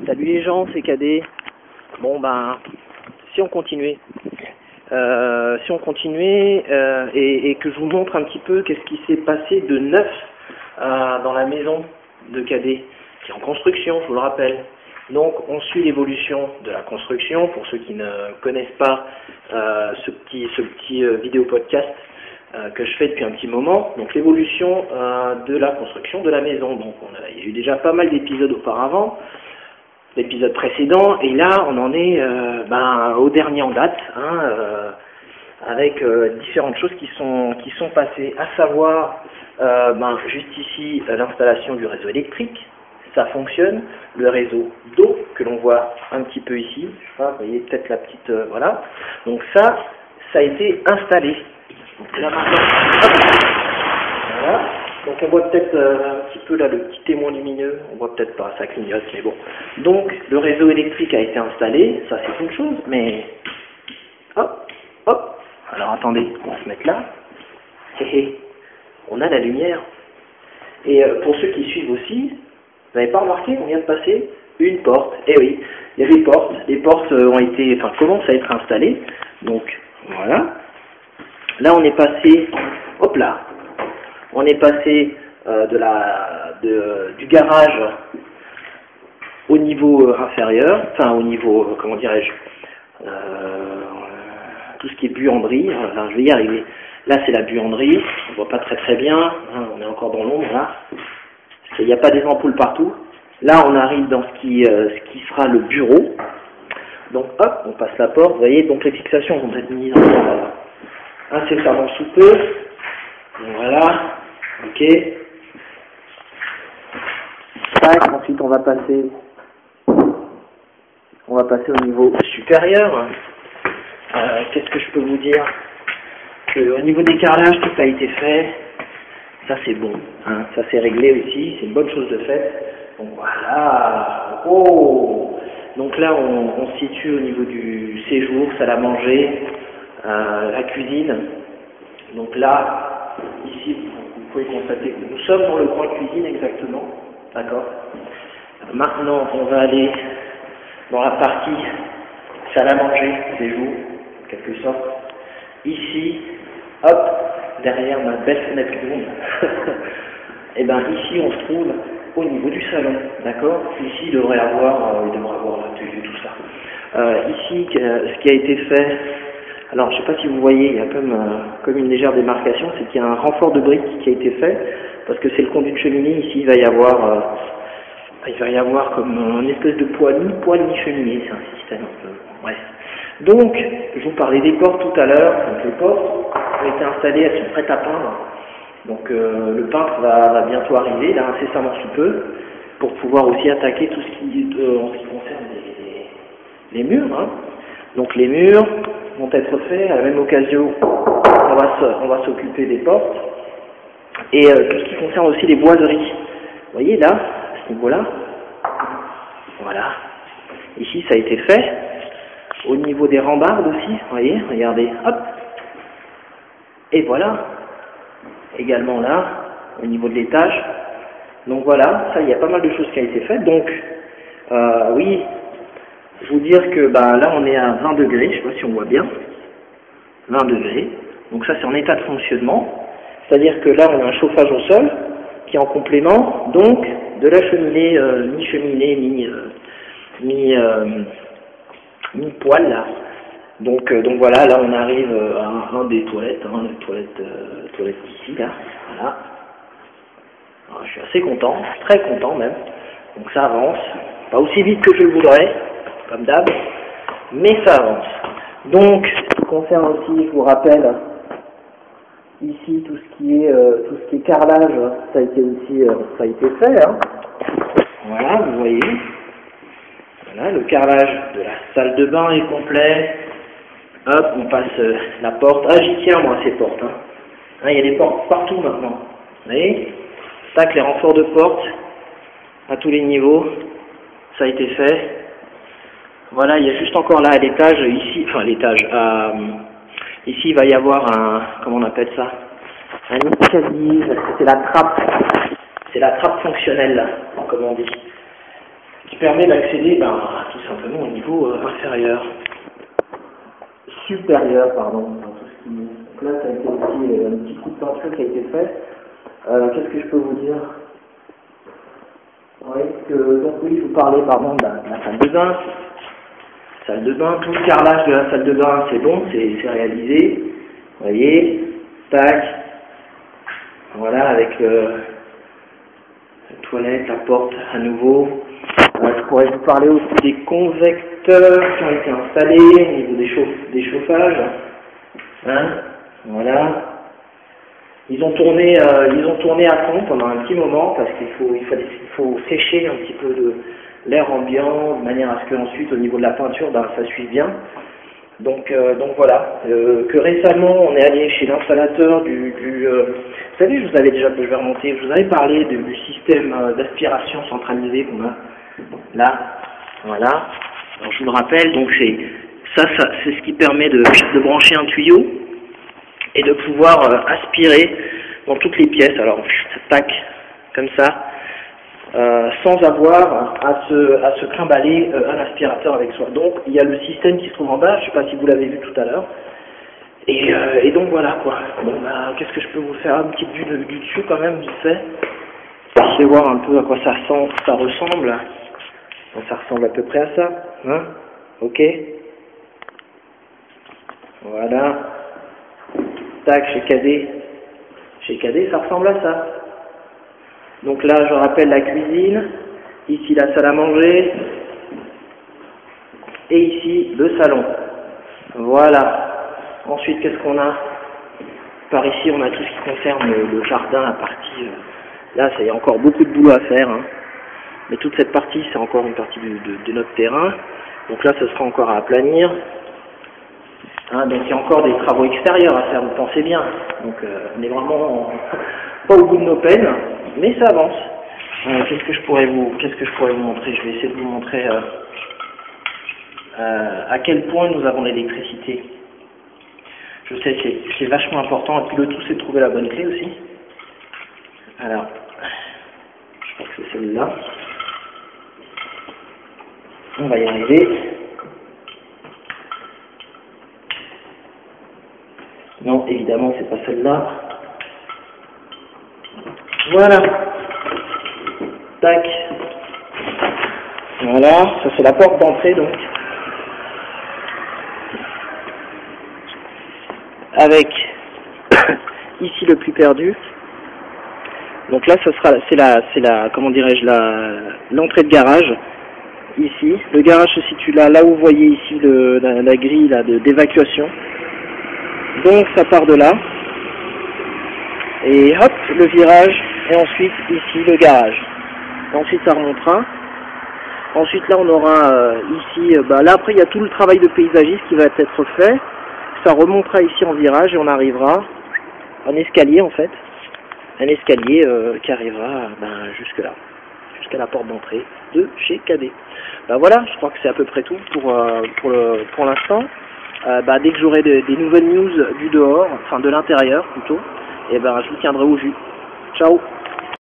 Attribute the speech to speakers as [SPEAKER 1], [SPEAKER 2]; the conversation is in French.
[SPEAKER 1] Salut les gens, c'est Cadet. Bon ben, si on continuait, et que je vous montre un petit peu qu'est-ce qui s'est passé de neuf dans la maison de Cadet, qui est en construction, je vous le rappelle. Donc on suit l'évolution de la construction, pour ceux qui ne connaissent pas ce petit vidéo podcast que je fais depuis un petit moment. Donc l'évolution de la construction de la maison. Donc il y a eu déjà pas mal d'épisodes auparavant, l'épisode précédent, et là on en est au dernier en date, avec différentes choses qui sont passées, à savoir juste ici l'installation du réseau électrique. Ça fonctionne, le réseau d'eau que l'on voit un petit peu ici, vous voyez peut-être la petite, voilà, donc ça a été installé. Donc là maintenant, voilà, donc on voit peut-être un petit peu là le petit témoin lumineux, on voit peut-être pas, ça clignote, mais bon. Donc le réseau électrique a été installé, ça c'est une chose, mais hop, alors attendez, on va se mettre là, on a la lumière, et pour ceux qui suivent aussi, vous n'avez pas remarqué qu'on vient de passer une porte? Eh oui, il y avait les portes commencent à être installées. Donc voilà. Là on est passé, hop là, on est passé du garage au niveau inférieur, enfin au niveau, comment dirais-je, tout ce qui est buanderie. Là, je vais y arriver. Là c'est la buanderie, on voit pas très bien, on est encore dans l'ombre là. Il n'y a pas des ampoules partout. Là, on arrive dans ce qui sera le bureau. Donc, hop, on passe la porte. Vous voyez, donc les fixations vont être mises incessamment sous peu. Donc, voilà. Ok. Tac. Ensuite, on va passer au niveau supérieur. Qu'est-ce que je peux vous dire? Au niveau des carrelages, tout a été fait. Ça c'est bon, ça c'est réglé aussi, c'est une bonne chose de fait. Donc voilà, donc là on se situe au niveau du séjour, salle à manger, la cuisine. Donc là, ici vous pouvez constater que nous sommes dans le coin cuisine exactement, d'accord. Maintenant on va aller dans la partie salle à manger, séjour, en quelque sorte. Ici, hop, derrière ma belle fenêtre ronde, et ici on se trouve au niveau du salon, d'accord. Ici il devrait avoir la télé, tout ça. Ici, ce qui a été fait, alors je ne sais pas si vous voyez, il y a comme une légère démarcation, c'est qu'il y a un renfort de briques qui a été fait, parce que c'est le conduit de cheminée. Ici il va y avoir comme une espèce de poêle mi-cheminée, c'est un système un peu, bref. Donc, je vous parlais des portes tout à l'heure. Donc les portes ont été installées, elles sont prêtes à peindre. Donc le peintre va bientôt arriver, là incessamment sous peu, pour pouvoir aussi attaquer tout ce qui en ce qui concerne les murs. Donc les murs vont être faits. À la même occasion, on va s'occuper des portes et tout ce qui concerne aussi les boiseries. Vous voyez là, à ce niveau-là, voilà. Ici, ça a été fait. Au niveau des rambardes aussi, vous voyez, regardez, hop, et voilà, également là, au niveau de l'étage. Donc voilà, ça, il y a pas mal de choses qui ont été faites. Donc, oui, je vous dire que là, on est à 20 degrés, je ne sais pas si on voit bien, 20 degrés. Donc ça, c'est en état de fonctionnement. C'est-à-dire que là, on a un chauffage au sol qui est en complément, donc, de la cheminée, mi-cheminée, mi-poêle là. Donc voilà, là on arrive à un des toilettes, la toilette ici là, voilà. Alors, je suis assez content, très content même. Donc ça avance, pas aussi vite que je le voudrais, comme d'hab, mais ça avance. Donc, ce qui concerne aussi, je vous rappelle, ici tout ce qui est carrelage, ça a été fait. Voilà, vous voyez. Voilà, le carrelage de la salle de bain est complet. Hop, on passe la porte. Ah, j'y tiens moi ces portes. Il y a des portes partout maintenant. Vous voyez? Tac, les renforts de portes à tous les niveaux. Ça a été fait. Voilà, il y a juste encore là à l'étage, ici, ici il va y avoir comment on appelle ça? Un escalier, c'est la trappe fonctionnelle, comme on dit. qui permet d'accéder tout simplement au niveau inférieur. Supérieur, pardon. Donc là, ça a été aussi un petit coup de peinture qui a été fait. Qu'est-ce que je peux vous dire? Donc oui, je vous parlais de la salle de bain. Salle de bain, tout le carrelage de la salle de bain, c'est bon, c'est réalisé. Vous voyez, tac. Voilà, avec la toilette, la porte à nouveau. Je pourrais vous parler aussi des convecteurs qui ont été installés au niveau des chauffages. Hein, voilà. Ils ont tourné à fond pendant un petit moment parce qu'il faut sécher un petit peu de l'air ambiant de manière à ce qu'ensuite au niveau de la peinture ça suive bien. Donc voilà. Que récemment on est allé chez l'installateur vous savez, je vais remonter, je vous avais parlé du système d'aspiration centralisé qu'on a là. Voilà. Alors je vous le rappelle, donc c'est ce qui permet de brancher un tuyau et de pouvoir aspirer dans toutes les pièces, alors tac, comme ça, sans avoir à se trimballer un aspirateur avec soi. Donc il y a le système qui se trouve en bas, je ne sais pas si vous l'avez vu tout à l'heure, et donc voilà quoi. Bon qu'est-ce que je peux vous faire, une petite vue du dessus quand même, vite fait. Je vais voir un peu à quoi ça ressemble. Bon, ça ressemble à peu près à ça, hein, ok. Voilà. Tac, chez Cadet, ça ressemble à ça. Donc là, je rappelle la cuisine, ici la salle à manger, et ici le salon. Voilà. Ensuite, qu'est-ce qu'on a? Par ici, on a tout ce qui concerne le jardin, la partie... là, il y a encore beaucoup de boulot à faire, hein. Mais toute cette partie, c'est encore une partie de notre terrain. Donc là, ce sera encore à aplanir. Hein, donc il y a encore des travaux extérieurs à faire, vous pensez bien. Donc on est vraiment pas au bout de nos peines, mais ça avance. Qu'est-ce que je pourrais vous montrer? Je vais essayer de vous montrer à quel point nous avons l'électricité. Je sais que c'est vachement important, et puis le tout c'est de trouver la bonne clé aussi. Alors, je crois que c'est celle-là. On va y arriver. Non, évidemment, c'est pas celle-là. Voilà. Tac. Voilà, ça c'est la porte d'entrée donc. Avec ici le plus perdu. Donc là, c'est la comment dirais-je, l'entrée de garage. Ici, le garage se situe là où vous voyez ici la grille là d'évacuation. Donc ça part de là, et hop, le virage, et ensuite ici le garage. Ensuite ça remontera. Ensuite là on aura ici, là après il y a tout le travail de paysagiste qui va être fait. Ça remontera ici en virage et on arrivera un escalier en fait. Un escalier qui arrivera jusque là, jusqu'à la porte d'entrée de chez Cadet. Voilà, je crois que c'est à peu près tout pour l'instant. Dès que j'aurai des nouvelles news du dehors, enfin de l'intérieur plutôt, et je vous tiendrai au jus. Ciao!